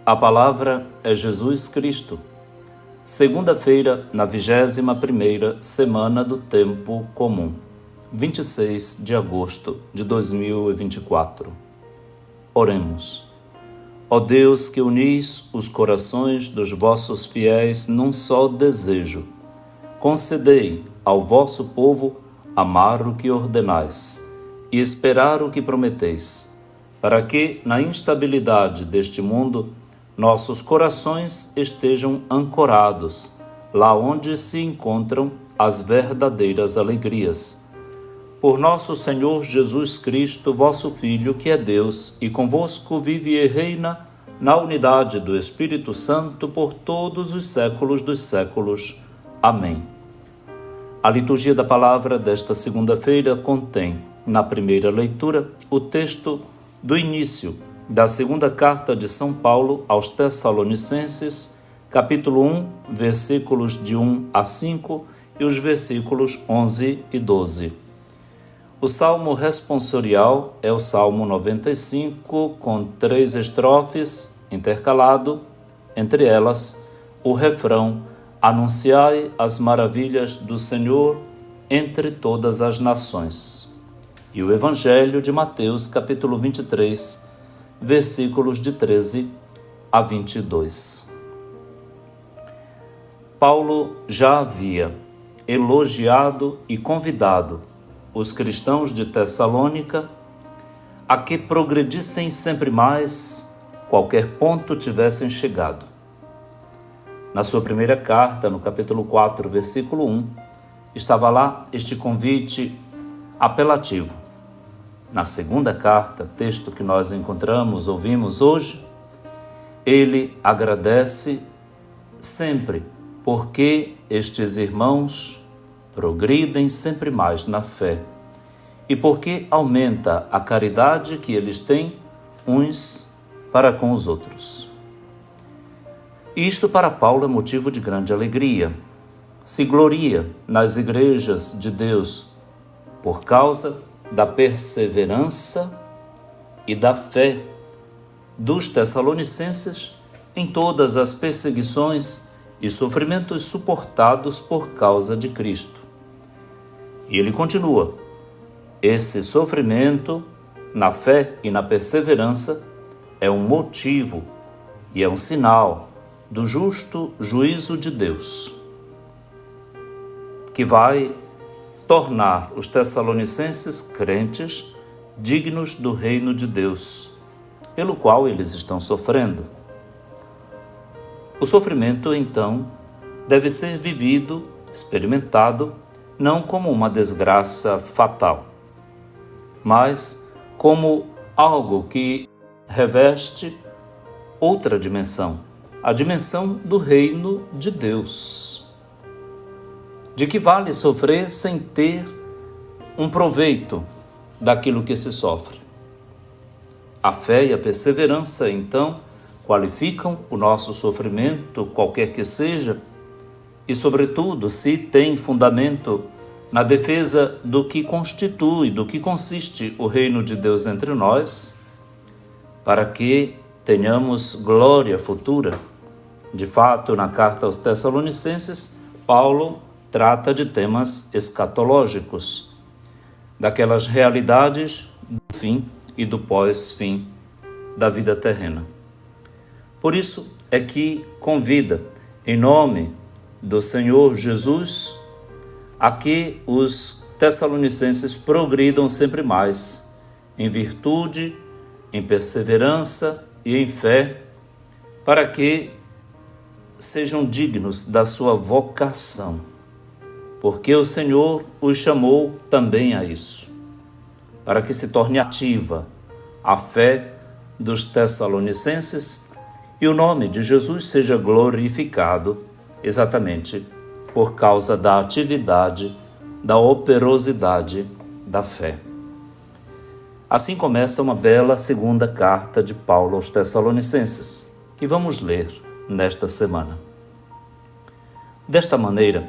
A palavra é Jesus Cristo. Segunda-feira, na 21ª semana do Tempo Comum, 26 de agosto de 2024. Oremos. Ó Deus, que unis os corações dos vossos fiéis num só desejo, concedei ao vosso povo amar o que ordenais e esperar o que prometeis, para que, na instabilidade deste mundo, nossos corações estejam ancorados lá onde se encontram as verdadeiras alegrias. Por nosso Senhor Jesus Cristo, vosso Filho, que é Deus, e convosco vive e reina na unidade do Espírito Santo por todos os séculos dos séculos. Amém. A liturgia da palavra desta segunda-feira contém, na primeira leitura, o texto do início da segunda carta de São Paulo aos Tessalonicenses, capítulo 1, versículos de 1 a 5 e os versículos 11 e 12. O salmo responsorial é o Salmo 95, com 3 estrofes, intercalado, entre elas, o refrão: Anunciai as maravilhas do Senhor entre todas as nações. E o Evangelho de Mateus, capítulo 23, versículos de 13 a 22. Paulo já havia elogiado e convidado os cristãos de Tessalônica a que progredissem sempre mais, qualquer ponto tivessem chegado. Na sua primeira carta, no capítulo 4, versículo 1, estava lá este convite apelativo. Na segunda carta, texto que nós ouvimos hoje, ele agradece sempre porque estes irmãos progridem sempre mais na fé e porque aumenta a caridade que eles têm uns para com os outros. Isto para Paulo é motivo de grande alegria. Se gloria nas igrejas de Deus por causa da perseverança e da fé dos tessalonicenses em todas as perseguições e sofrimentos suportados por causa de Cristo. E ele continua: esse sofrimento, na fé e na perseverança, é um motivo e é um sinal do justo juízo de Deus, que vai tornar os tessalonicenses crentes dignos do reino de Deus, pelo qual eles estão sofrendo. O sofrimento, então, deve ser vivido, experimentado, não como uma desgraça fatal, mas como algo que reveste outra dimensão, a dimensão do reino de Deus. De que vale sofrer sem ter um proveito daquilo que se sofre? A fé e a perseverança, então, qualificam o nosso sofrimento, qualquer que seja, e, sobretudo, se tem fundamento na defesa do que constitui, do que consiste o reino de Deus entre nós, para que tenhamos glória futura. De fato, na carta aos Tessalonicenses, Paulo trata de temas escatológicos, daquelas realidades do fim e do pós-fim da vida terrena. Por isso é que convida, em nome do Senhor Jesus, a que os tessalonicenses progridam sempre mais, em virtude, em perseverança e em fé, para que sejam dignos da sua vocação, porque o Senhor os chamou também a isso, para que se torne ativa a fé dos tessalonicenses e o nome de Jesus seja glorificado exatamente por causa da atividade, da operosidade da fé. Assim começa uma bela segunda carta de Paulo aos Tessalonicenses, que vamos ler nesta semana. Desta maneira,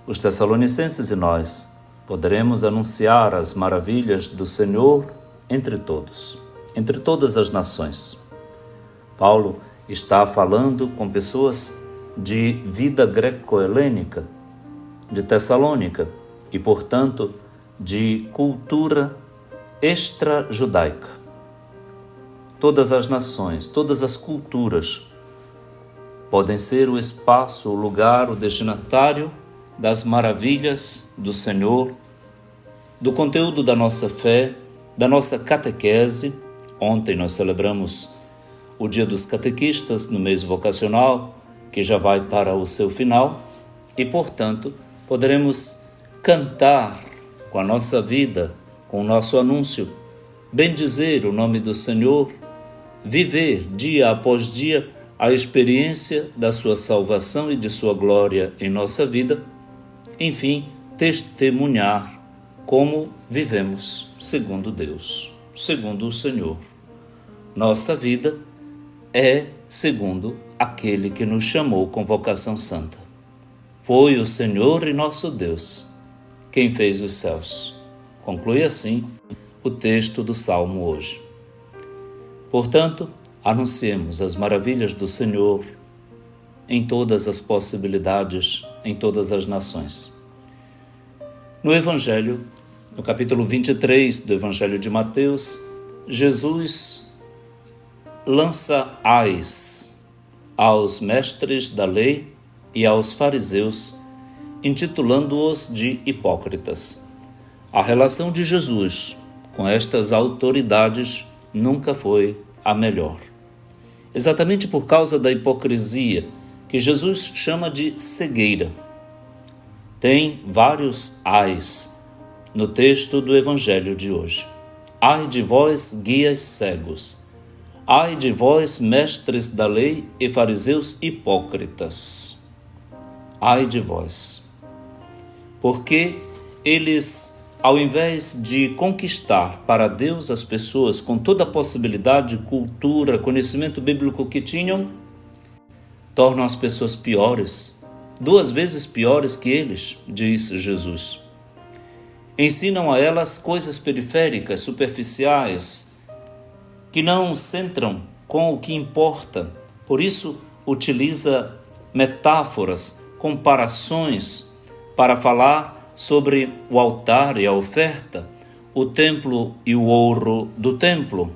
os tessalonicenses e nós poderemos anunciar as maravilhas do Senhor entre todos, entre todas as nações. Paulo está falando com pessoas de vida greco-helênica, de Tessalônica e, portanto, de cultura extra-judaica. Todas as nações, todas as culturas podem ser o espaço, o lugar, o destinatário das maravilhas do Senhor, do conteúdo da nossa fé, da nossa catequese. Ontem nós celebramos o Dia dos Catequistas no mês vocacional, que já vai para o seu final, e, portanto, poderemos cantar com a nossa vida, com o nosso anúncio, bendizer o nome do Senhor, viver dia após dia a experiência da sua salvação e de sua glória em nossa vida, enfim, testemunhar como vivemos segundo Deus, segundo o Senhor. Nossa vida é segundo aquele que nos chamou com vocação santa. Foi o Senhor e nosso Deus quem fez os céus. Conclui assim o texto do Salmo hoje. Portanto, anunciemos as maravilhas do Senhor em todas as possibilidades, em todas as nações. No Evangelho, no capítulo 23 do Evangelho de Mateus, Jesus lança ais aos mestres da lei e aos fariseus, intitulando-os de hipócritas. A relação de Jesus com estas autoridades nunca foi a melhor. Exatamente por causa da hipocrisia, que Jesus chama de cegueira. Tem vários ais no texto do Evangelho de hoje. Ai de vós, guias cegos! Ai de vós, mestres da lei e fariseus hipócritas! Ai de vós! Porque eles, ao invés de conquistar para Deus as pessoas com toda a possibilidade, cultura, conhecimento bíblico que tinham, tornam as pessoas piores, 2 vezes piores que eles, diz Jesus. Ensinam a elas coisas periféricas, superficiais, que não centram com o que importa. Por isso, utiliza metáforas, comparações para falar sobre o altar e a oferta, o templo e o ouro do templo.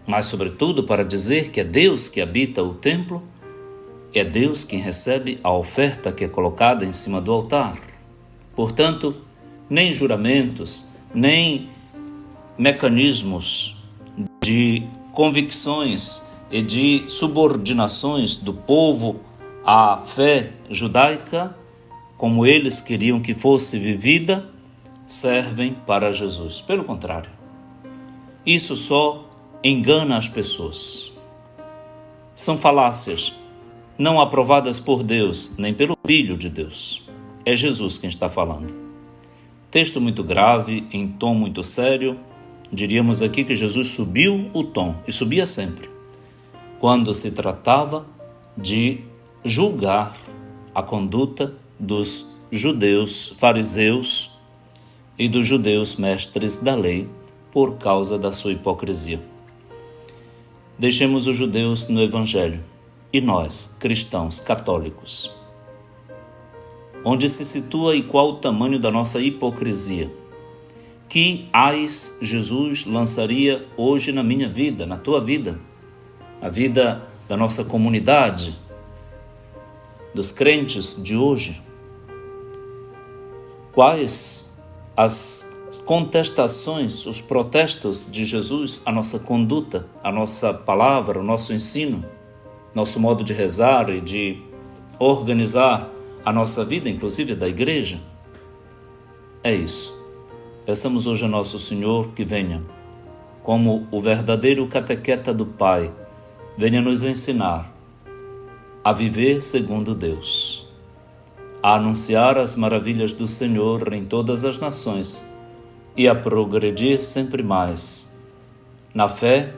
Mas, sobretudo, para dizer que é Deus que habita o templo, é Deus quem recebe a oferta que é colocada em cima do altar. Portanto, nem juramentos, nem mecanismos de convicções e de subordinações do povo à fé judaica, como eles queriam que fosse vivida, servem para Jesus. Pelo contrário, isso só engana as pessoas. São falácias, não aprovadas por Deus, nem pelo Filho de Deus. É Jesus quem está falando. Texto muito grave, em tom muito sério. Diríamos aqui que Jesus subiu o tom, e subia sempre, quando se tratava de julgar a conduta dos judeus fariseus e dos judeus mestres da lei por causa da sua hipocrisia. Deixemos os judeus no Evangelho e nós, cristãos católicos. Onde se situa e qual o tamanho da nossa hipocrisia? Que ais Jesus lançaria hoje na minha vida, na tua vida, na vida da nossa comunidade, dos crentes de hoje? Quais as contestações, os protestos de Jesus à nossa conduta, à nossa palavra, ao nosso ensino, nosso modo de rezar e de organizar a nossa vida, inclusive da igreja? É isso. Peçamos hoje a nosso Senhor que venha, como o verdadeiro catequeta do Pai, venha nos ensinar a viver segundo Deus, a anunciar as maravilhas do Senhor em todas as nações e a progredir sempre mais na fé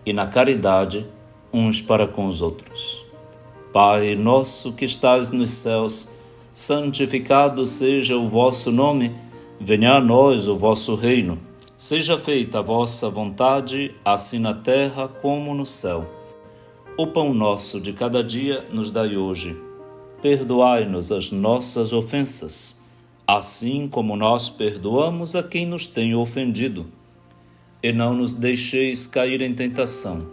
e na caridade uns para com os outros. Pai nosso que estais nos céus, santificado seja o vosso nome. Venha a nós o vosso reino. Seja feita a vossa vontade, assim na terra como no céu. O pão nosso de cada dia nos dai hoje. Perdoai-nos as nossas ofensas, assim como nós perdoamos a quem nos tem ofendido. E não nos deixeis cair em tentação,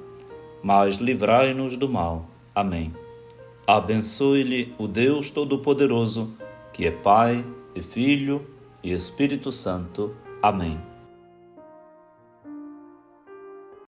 mas livrai-nos do mal. Amém. Abençoe-lhe o Deus Todo-Poderoso, que é Pai, e Filho, e Espírito Santo. Amém.